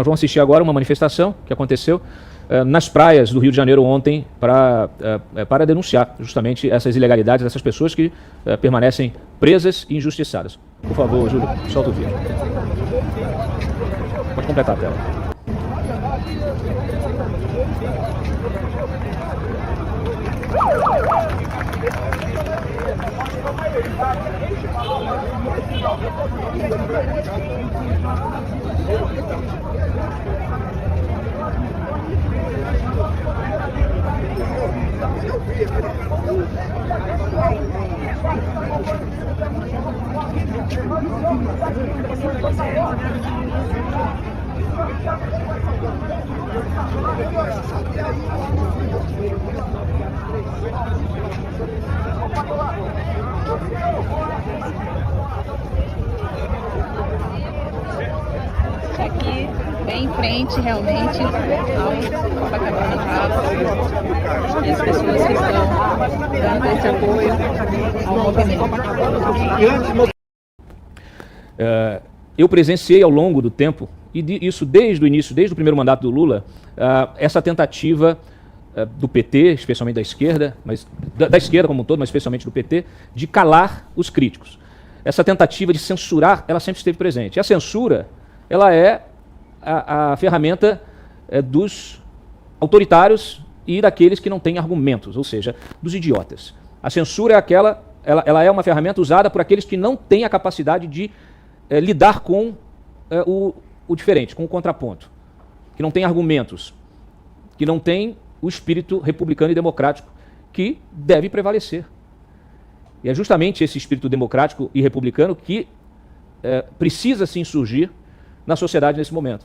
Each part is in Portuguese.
Nós vamos assistir agora uma manifestação que aconteceu nas praias do Rio de Janeiro ontem para denunciar justamente essas ilegalidades dessas pessoas que permanecem presas e injustiçadas. Por favor, Júlio, solta o vídeo. Pode completar a tela. Aqui, bem em frente, realmente, ao Copacabana Palace, e as pessoas que estão dando esse apoio ao movimento. Eu presenciei ao longo do tempo, e isso desde o início, desde o primeiro mandato do Lula, essa tentativa do PT, especialmente da esquerda, mas da esquerda como um todo, mas especialmente do PT, de calar os críticos. Essa tentativa de censurar, ela sempre esteve presente. E a censura, ela é a ferramenta dos autoritários e daqueles que não têm argumentos, ou seja, dos idiotas. A censura é ela é uma ferramenta usada por aqueles que não têm a capacidade de lidar com o diferente, com o contraponto, que não tem argumentos, que não tem o espírito republicano e democrático que deve prevalecer. E é justamente esse espírito democrático e republicano que precisa se insurgir na sociedade nesse momento.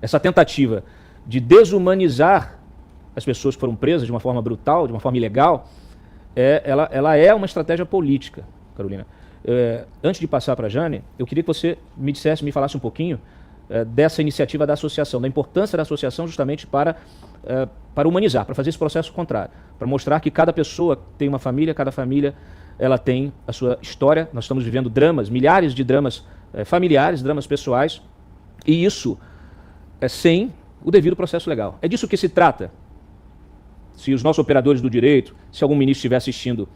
Essa tentativa de desumanizar as pessoas que foram presas de uma forma brutal, de uma forma ilegal, ela é uma estratégia política, Carolina. Antes de passar para a Jane, eu queria que você me falasse um pouquinho dessa iniciativa da associação, da importância da associação justamente para humanizar, para fazer esse processo contrário, para mostrar que cada pessoa tem uma família, cada família ela tem a sua história. Nós estamos vivendo dramas, milhares de dramas familiares, dramas pessoais, e isso sem o devido processo legal. É disso que se trata. Se os nossos operadores do direito, se algum ministro estiver assistindo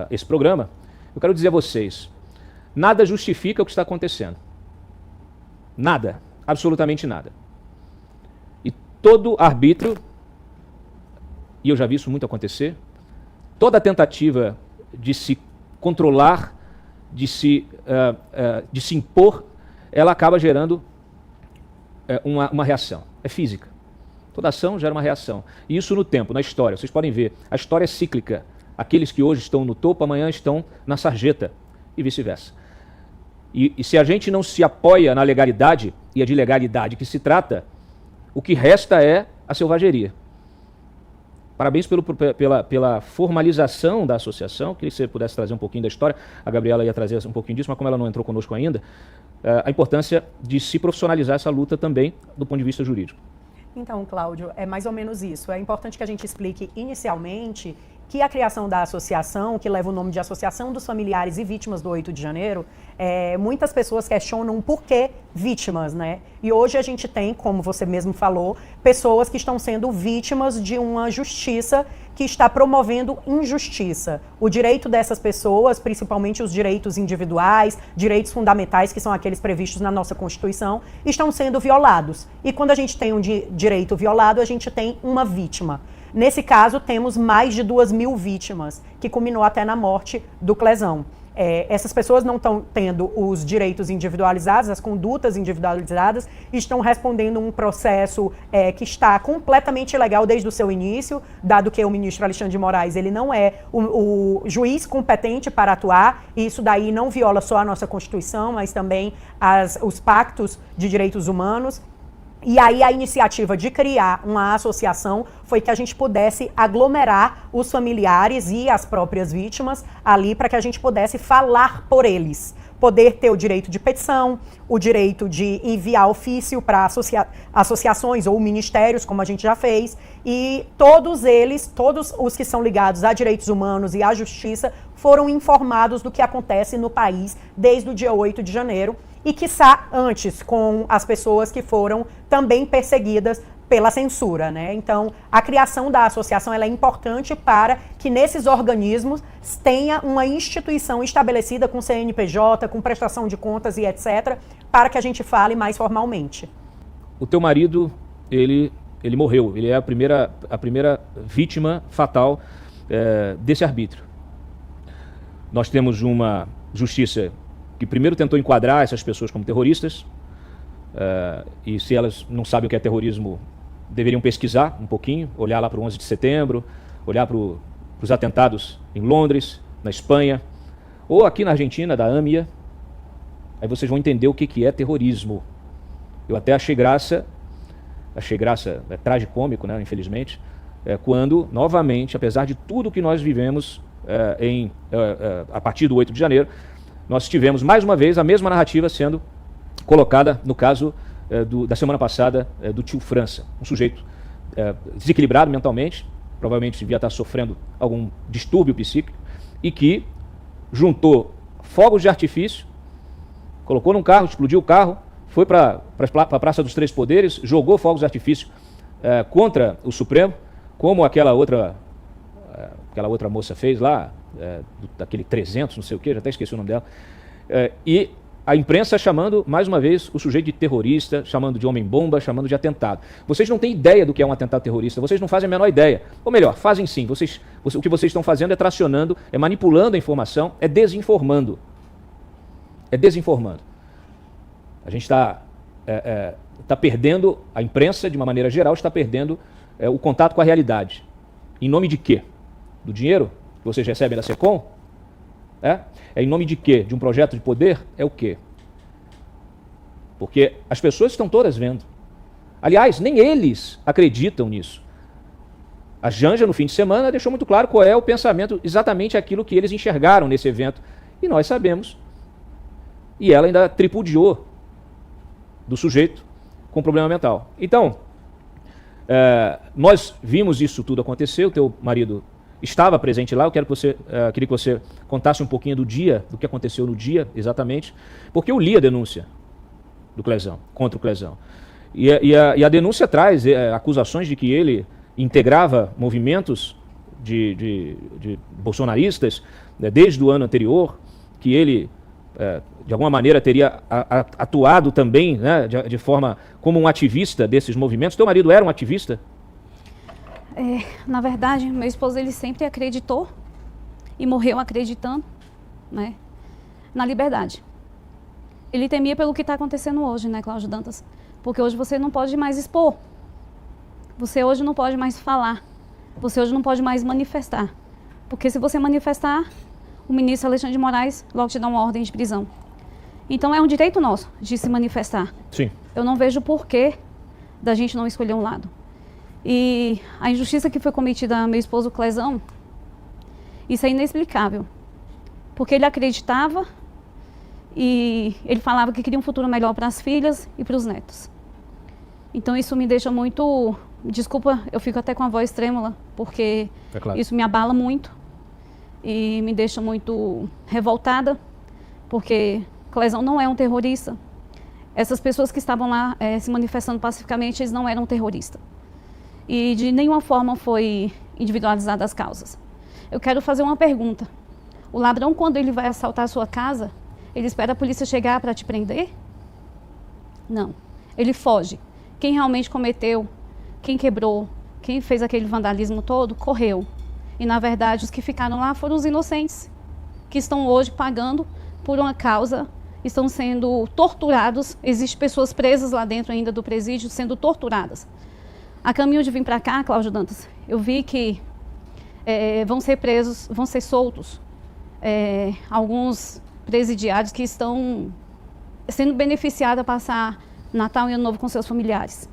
esse programa, eu quero dizer a vocês, nada justifica o que está acontecendo. Nada, absolutamente nada. E todo arbítrio, e eu já vi isso muito acontecer, toda tentativa de se controlar, de se impor, ela acaba gerando uma reação. É física. Toda ação gera uma reação. E isso no tempo, na história. Vocês podem ver, a história é cíclica. Aqueles que hoje estão no topo, amanhã estão na sarjeta, e vice-versa. E se a gente não se apoia na legalidade, e é de legalidade que se trata, o que resta é a selvageria. Parabéns pela formalização da associação. Queria que você pudesse trazer um pouquinho da história. A Gabriela ia trazer um pouquinho disso, mas como ela não entrou conosco ainda, a importância de se profissionalizar essa luta também do ponto de vista jurídico. Então, Cláudio, é mais ou menos isso. É importante que a gente explique inicialmente que a criação da associação, que leva o nome de Associação dos Familiares e Vítimas do 8 de Janeiro, muitas pessoas questionam por que vítimas, né? E hoje a gente tem, como você mesmo falou, pessoas que estão sendo vítimas de uma justiça que está promovendo injustiça. O direito dessas pessoas, principalmente os direitos individuais, direitos fundamentais, que são aqueles previstos na nossa Constituição, estão sendo violados. E quando a gente tem um direito violado, a gente tem uma vítima. Nesse caso, temos mais de 2.000 vítimas, que culminou até na morte do Clezão. Essas pessoas não estão tendo os direitos individualizados, as condutas individualizadas, estão respondendo um processo que está completamente ilegal desde o seu início, dado que o ministro Alexandre de Moraes ele não é o juiz competente para atuar, e isso daí não viola só a nossa Constituição, mas também os pactos de direitos humanos. E aí a iniciativa de criar uma associação foi que a gente pudesse aglomerar os familiares e as próprias vítimas ali para que a gente pudesse falar por eles. Poder ter o direito de petição, o direito de enviar ofício para associações ou ministérios, como a gente já fez, e todos eles, todos os que são ligados a direitos humanos e à justiça, foram informados do que acontece no país desde o dia 8 de janeiro. e, quiçá, antes, com as pessoas que foram também perseguidas pela censura, né? Então, a criação da associação ela é importante para que nesses organismos tenha uma instituição estabelecida com CNPJ, com prestação de contas e etc., para que a gente fale mais formalmente. O teu marido, ele morreu, ele é a primeira vítima fatal desse arbítrio. Nós temos uma justiça que primeiro tentou enquadrar essas pessoas como terroristas, e se elas não sabem o que é terrorismo, deveriam pesquisar um pouquinho, olhar lá para o 11 de setembro, olhar para os atentados em Londres, na Espanha, ou aqui na Argentina, da AMIA. Aí vocês vão entender o que é terrorismo. Eu até achei graça, é tragicômico, né, infelizmente, quando, novamente, apesar de tudo que nós vivemos a partir do 8 de janeiro, nós tivemos mais uma vez a mesma narrativa sendo colocada no caso da semana passada do tio França, um sujeito desequilibrado mentalmente, provavelmente devia estar sofrendo algum distúrbio psíquico, e que juntou fogos de artifício, colocou num carro, explodiu o carro, foi para a Praça dos Três Poderes, jogou fogos de artifício contra o Supremo, como aquela outra moça fez lá, daquele 300, não sei o que, já até esqueci o nome dela, e a imprensa chamando, mais uma vez, o sujeito de terrorista, chamando de homem-bomba, chamando de atentado. Vocês não têm ideia do que é um atentado terrorista, vocês não fazem a menor ideia. Ou melhor, fazem sim. O que vocês estão fazendo é tracionando, é manipulando a informação, é desinformando. É desinformando. A gente está perdendo, a imprensa, de uma maneira geral, está perdendo o contato com a realidade. Em nome de quê? Do dinheiro que vocês recebem da SECOM? É em nome de quê? De um projeto de poder? É o quê? Porque as pessoas estão todas vendo. Aliás, nem eles acreditam nisso. A Janja, no fim de semana, deixou muito claro qual é o pensamento, exatamente aquilo que eles enxergaram nesse evento. E nós sabemos. E ela ainda tripudiou do sujeito com problema mental. Então, nós vimos isso tudo acontecer, o teu marido estava presente lá. Eu queria que você contasse um pouquinho do que aconteceu no dia, exatamente, porque eu li a denúncia do Clezão, contra o Clezão. E a denúncia traz acusações de que ele integrava movimentos de bolsonaristas desde o ano anterior, que ele, de alguma maneira, teria atuado também, né, de forma como um ativista desses movimentos. Teu marido era um ativista? Na verdade, meu esposo ele sempre acreditou e morreu acreditando, né, na liberdade. Ele temia pelo que está acontecendo hoje, né, Cláudio Dantas? Porque hoje você não pode mais expor. Você hoje não pode mais falar. Você hoje não pode mais manifestar. Porque se você manifestar, o ministro Alexandre de Moraes logo te dá uma ordem de prisão. Então é um direito nosso de se manifestar. Sim. Eu não vejo porquê da gente não escolher um lado. E a injustiça que foi cometida ao meu esposo Clezão, isso é inexplicável. Porque ele acreditava e ele falava que queria um futuro melhor para as filhas e para os netos. Então isso me deixa muito... Desculpa, eu fico até com a voz trêmula, porque claro, isso me abala muito e me deixa muito revoltada, porque Clezão não é um terrorista. Essas pessoas que estavam lá se manifestando pacificamente, eles não eram terroristas. E de nenhuma forma foi individualizada as causas. Eu quero fazer uma pergunta. O ladrão, quando ele vai assaltar a sua casa, ele espera a polícia chegar para te prender? Não. Ele foge. Quem realmente cometeu, quem quebrou, quem fez aquele vandalismo todo, correu. E, na verdade, os que ficaram lá foram os inocentes, que estão hoje pagando por uma causa, estão sendo torturados. Existem pessoas presas lá dentro ainda do presídio, sendo torturadas. A caminho de vir para cá, Cláudio Dantas, eu vi que vão ser presos, vão ser soltos alguns presidiários que estão sendo beneficiados a passar Natal e Ano Novo com seus familiares.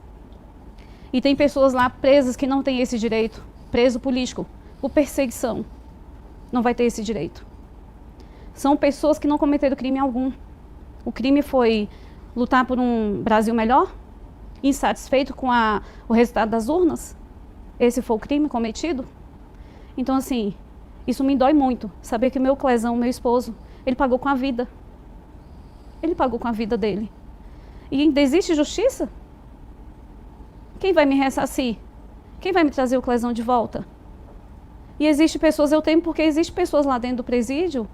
E tem pessoas lá presas que não têm esse direito, preso político, por perseguição, não vai ter esse direito. São pessoas que não cometeram crime algum. O crime foi lutar por um Brasil melhor, insatisfeito com o resultado das urnas. Esse foi o crime cometido. Então, assim, isso me dói muito, saber que meu Clezão, meu esposo, ele pagou com a vida. Ele pagou com a vida dele. E ainda existe justiça? Quem vai me ressarcir? Quem vai me trazer o Clezão de volta? E existe pessoas, eu temo porque existe pessoas lá dentro do presídio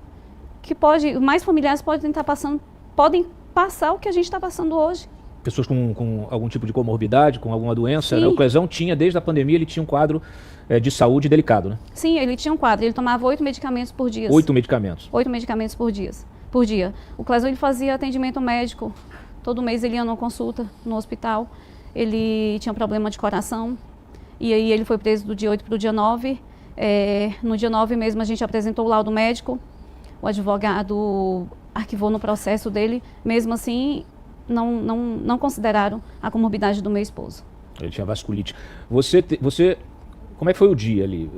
que mais familiares podem passar o que a gente está passando hoje. Pessoas com algum tipo de comorbidade, com alguma doença, Sim. né? O Clezão tinha, desde a pandemia, ele tinha um quadro de saúde delicado, né? Sim, ele tinha um quadro, ele tomava 8 medicamentos por dia. 8 medicamentos. 8 medicamentos por dia. O Clezão, ele fazia atendimento médico. Todo mês ele ia numa consulta no hospital. Ele tinha problema de coração. E aí ele foi preso do dia 8 para o dia 9. No dia 9 mesmo a gente apresentou o laudo médico. O advogado arquivou no processo dele. Mesmo assim, não consideraram a comorbidade do meu esposo. Ele tinha vasculite. Você, como é que foi o dia ali?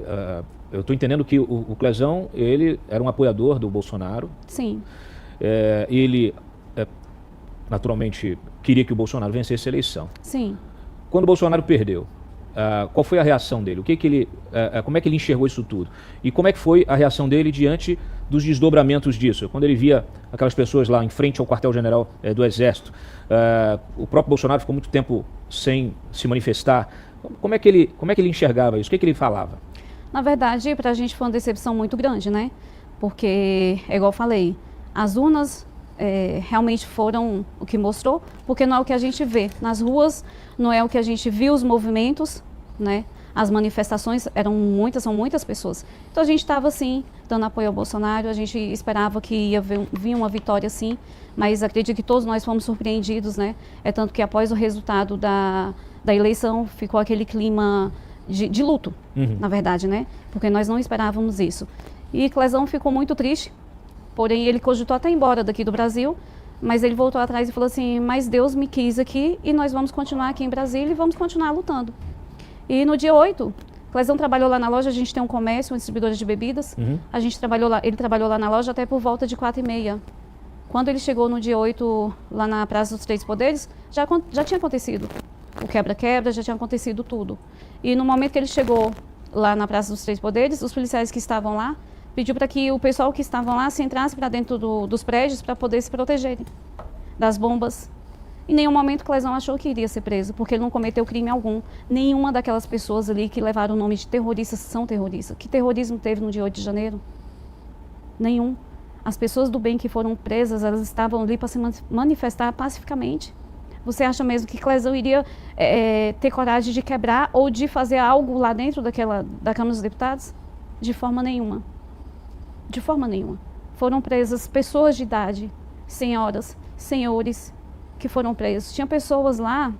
Eu estou entendendo que o Clezão, ele era um apoiador do Bolsonaro. Sim. Ele, naturalmente, queria que o Bolsonaro vencesse a eleição. Sim. Quando o Bolsonaro perdeu, qual foi a reação dele? Como é que ele enxergou isso tudo? E como é que foi a reação dele diante dos desdobramentos disso? Quando ele via aquelas pessoas lá em frente ao quartel-general do Exército, o próprio Bolsonaro ficou muito tempo sem se manifestar. Como é que ele enxergava isso? O que ele falava? Na verdade, para a gente foi uma decepção muito grande, né? Porque, é igual eu falei, as urnas realmente foram o que mostrou, porque não é o que a gente vê nas ruas, não é o que a gente viu os movimentos, né? As manifestações são muitas pessoas. Então a gente estava assim, dando apoio ao Bolsonaro, a gente esperava que ia vir uma vitória sim, mas acredito que todos nós fomos surpreendidos, né? É tanto que após o resultado da eleição ficou aquele clima de luto, na verdade, né? Porque nós não esperávamos isso. E Clezão ficou muito triste, porém ele cogitou até ir embora daqui do Brasil, mas ele voltou atrás e falou assim, mas Deus me quis aqui e nós vamos continuar aqui em Brasília e vamos continuar lutando. E no dia 8, Clezão trabalhou lá na loja, a gente tem um comércio, uma distribuidora de bebidas, ele trabalhou lá na loja até por volta de 4h30. Quando ele chegou no dia 8, lá na Praça dos Três Poderes, já tinha acontecido o quebra-quebra, já tinha acontecido tudo. E no momento que ele chegou lá na Praça dos Três Poderes, os policiais que estavam lá, pediu para que o pessoal que estavam lá se entrasse para dentro dos prédios para poder se protegerem das bombas. Em nenhum momento Clezão achou que iria ser preso, porque ele não cometeu crime algum. Nenhuma daquelas pessoas ali que levaram o nome de terroristas são terroristas. Que terrorismo teve no dia 8 de janeiro? Nenhum. As pessoas do bem que foram presas, elas estavam ali para se manifestar pacificamente. Você acha mesmo que Clezão iria ter coragem de quebrar ou de fazer algo lá dentro da Câmara dos Deputados? De forma nenhuma. De forma nenhuma. Foram presas pessoas de idade, senhoras, senhores, que foram presos. Tinha pessoas lá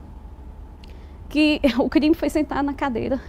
que o crime foi sentar na cadeira.